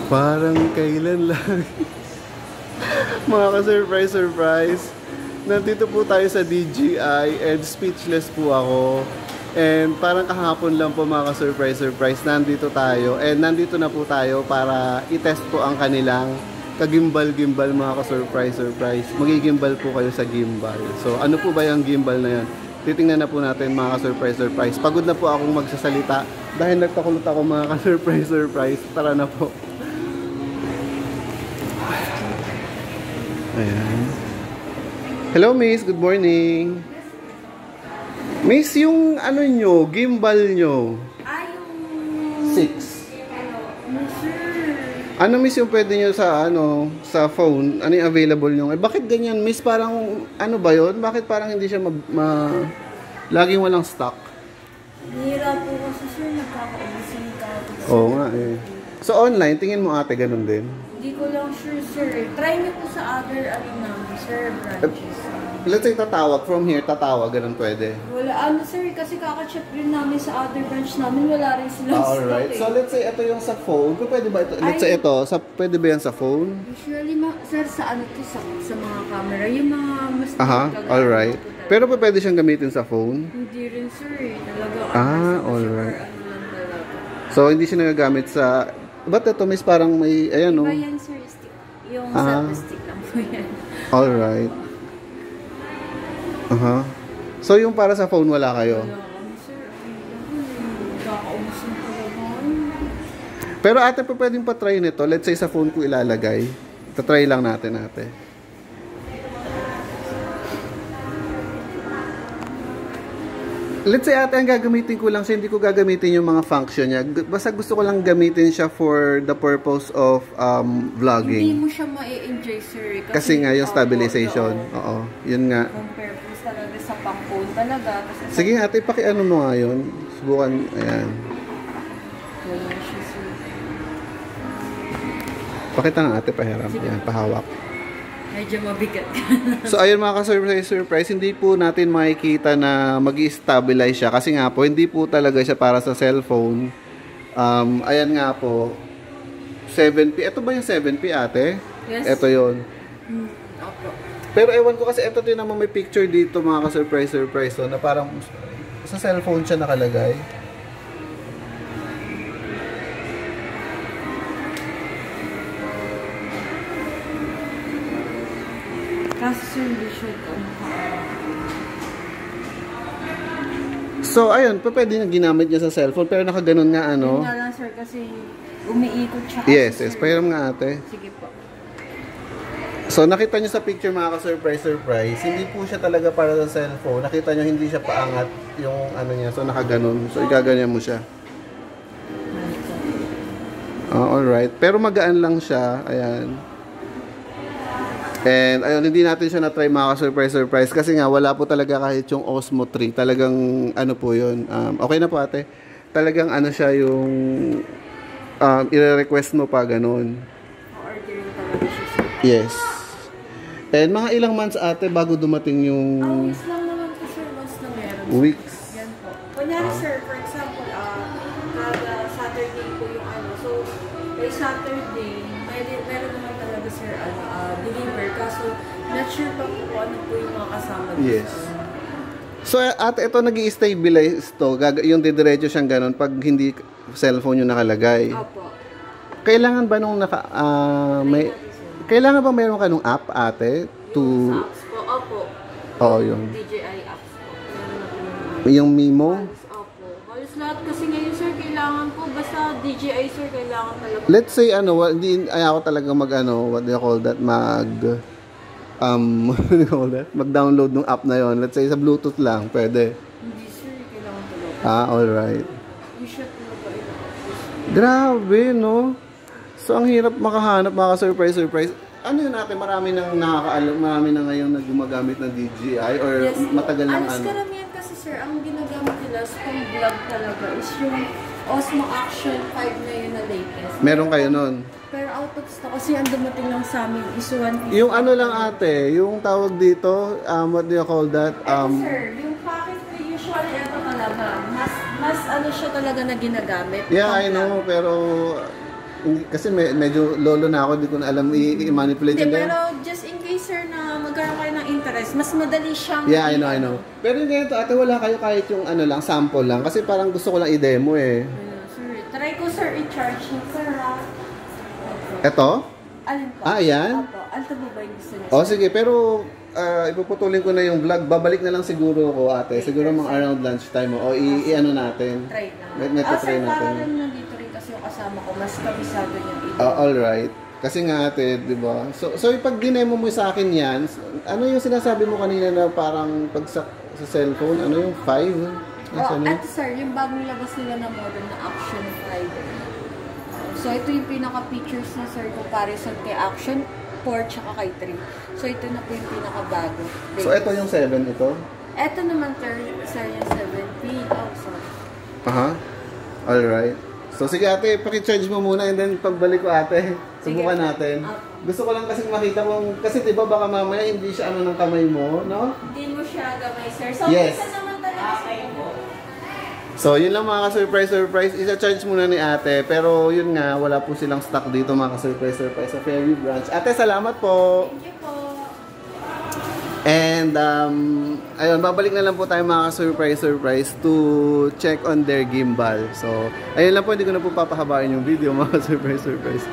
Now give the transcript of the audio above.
Parang kailan lang. Mga ka-surprise. Nandito po tayo sa DJI and speechless po ako. And parang kahapon lang po mga ka-surprise. Nandito tayo. And nandito na po tayo para i-test po ang kanilang kagimbal-gimbal mga ka-surprise. Magigimbal po kayo sa gimbal. So ano po ba yung gimbal na yan? Titingnan na po natin mga ka-surprise. Pagod na po akong magsasalita dahil nagtakulot ako mga ka-surprise. Tara na po. Ayan. Hello Miss, good morning. Miss, yung ano nyo, gimbal nyo? Yung 6. Ano Miss yung pwede nyo sa ano, sa phone? Ano yung available nyo? Eh bakit ganyan Miss? Parang ano ba yun? Bakit parang hindi siya laging walang stock? Hira po kasi sir, nagkakaubusin ka. Oo nga eh. So online, tingin mo ate ganun din? Hindi ko lang sure sir. Try niyo po sa other namin sir, branches. Let's say tatawag, from here tatawag, ganun pwede? Wala, sir, kasi kaka-check rin namin sa other branch namin, wala rin silang stock. Alright, so let's say ito yung sa phone, pwede ba ito? Let's say ito, pwede ba yan sa phone? Usually, sir, sa ano to, sa mga camera, yung mga mas alright. Pero pwede siyang gamitin sa phone? Hindi rin sir, talaga. Alright. So hindi siya nagagamit sa, ba't ito Miss parang may, ayan o? Iba yan sir, stick. Yung selfie stick lang po yan. Alright. So yung para sa phone wala kayo? Wala kami sir, kakaubusin talaga. Pero ate pa pwedeng pa-try nito, let's say sa phone ko ilalagay. Tatry lang natin ate. Let's say ate, ang gagamitin ko lang siya, hindi ko gagamitin yung mga function niya. Basta gusto ko lang gamitin siya for the purpose of vlogging. Hindi mo siya ma-enjoy sir. Kasi nga yung stabilization. Oo, yun nga. Compare po talaga sa pang-phone talaga. Sige ate, pakiano mo nga yun. Subukan, ayan. Wala siya sir. Pakita nga ate, pahiram. Ayan, pahawak. Medyo mabigat. So ayun mga ka-surprise, hindi po natin makikita na mag-stabilize siya kasi nga po hindi po talaga siya para sa cellphone. Ayan nga po 7P. Ito ba yung 7P ate? Yes. Ito yon. Opo. Pero ewan ko kasi ito din naman may picture dito mga ka-surprise so, na parang sa cellphone siya nakalagay. Kasi sir, hindi siya So ayun, pwede na ginamit niya sa cellphone pero nakaganon nga ano. Yun nga lang sir kasi umiikot siya. Yes, pahiram nga ate. Sige po. So nakita nyo sa picture mga ka-surprise, hindi po siya talaga para sa cellphone. Nakita nyo hindi siya paangat yung ano niya. So nakaganon. So igaganyan mo siya. Alright. Pero magaan lang siya. Ayan. And ayun, hindi natin siya na-try mga ka-surprise kasi nga wala po talaga kahit yung Osmo 3. Talagang ano po yun. Okay na po ate. Talagang ano siya yung i-request mo pa ganun. Ordering talaga siya sir. Yes. And mga ilang months ate bago dumating yung... Weeks lang naman po sir, once na meron. Weeks? Yan po. Kunyari sir, for example, kada Saturday po yung ano. So, by Saturday, meron naman talaga sir, deliver. Kaso, not sure pa po kung ano po yung mga kasama dito. Yes. So ate, ito nag-i-stabilize to. Yung didiretso siyang ganun pag hindi cellphone yung nakalagay. Opo. Kailangan ba nung kailangan ba mayroon ka nung app ate? Yung apps po, opo. Oo, yung DJI apps po. Meron na po yung Mimo? Opo. Halos lahat kasi ngayon sir, kailangan po. Basta DJI sir, kailangan talaga. Let's say hindi ako talaga what do you call that? What do you call that? Mag-download ng app na yon. Let's say sa Bluetooth lang, pwede. Hindi sir, kailangan talaga. Alright. You should talaga. Grabe, no? So, ang hirap makahanap, mga surprise. Ano yun natin? Marami nang nakakaalam, marami na ngayon na gumagamit ng DJI or Yes, matagal ng alas karamihan kasi sir, ang ginagamit nila sa pang-vlog talaga is yung Osmo Action 5 na yun na latest. Meron kayo nun? Pero out of stock kasi ang dumating lang sa amin is 150. Yung ano lang ate, yung tawag dito, what do you call that? Sir, yung package na usually ito talaga, mas ano siya talaga na ginagamit. Yeah, I know, pero kasi medyo lolo na ako, di ko na alam i-manipulate Hindi, yun. pero just in case, sir, na magkaroon kayo ng interest, mas madali siyang... Yeah, I know. Pero yung ganito, ate, wala kayo kahit yung ano lang, sample lang. Kasi parang gusto ko lang i-demo eh. Sir, try ko, sir, i-charge niyo, sir, ha? Eto? Alin po? Ayan? Opo, alta ba ba yung gusto niyo? O sige, pero ipuputulin ko na yung vlog. Babalik na lang siguro ko, ate. Siguro mga around lunchtime mo. O i-ano natin. Try na. May try sir, natin. para rin nandito rin kasi yung kasama ko, mas kabisado niyang ito. Alright. Kasi nga ate, di ba? So pag dinemo mo sa akin yan, ano yung sinasabi mo kanina na parang pag sa cellphone, ano yung 5? At sir, yung bagong labas nila na model na Action 5. So ito yung pinaka-features na sir comparison kay Action 4 tsaka kay 3. So ito na po yung pinaka-bago. So ito yung 7 ito? Ito naman sir yung 7P. Oh, sorry. Aha. Alright. So sige ate, paki-charge mo muna and then pagbalik ko ate, subukan natin. Gusto ko lang kasi makita kung, kasi diba baka mamaya hindi siya ano ng kamay mo, no? Hindi mo siya gamay sir. So Yes. minsan naman talaga So yun lang mga ka-surprise. Isa-charge muna ni ate, pero yun nga, wala po silang stock dito mga ka-surprise sa Fairview branch. Ate, salamat po! Thank you po. And ayun, babalik na lang po tayo mga ka-surprise to check on their gimbal. So, ayun lang po, hindi ko na po papahabain yung video mga ka-surprise.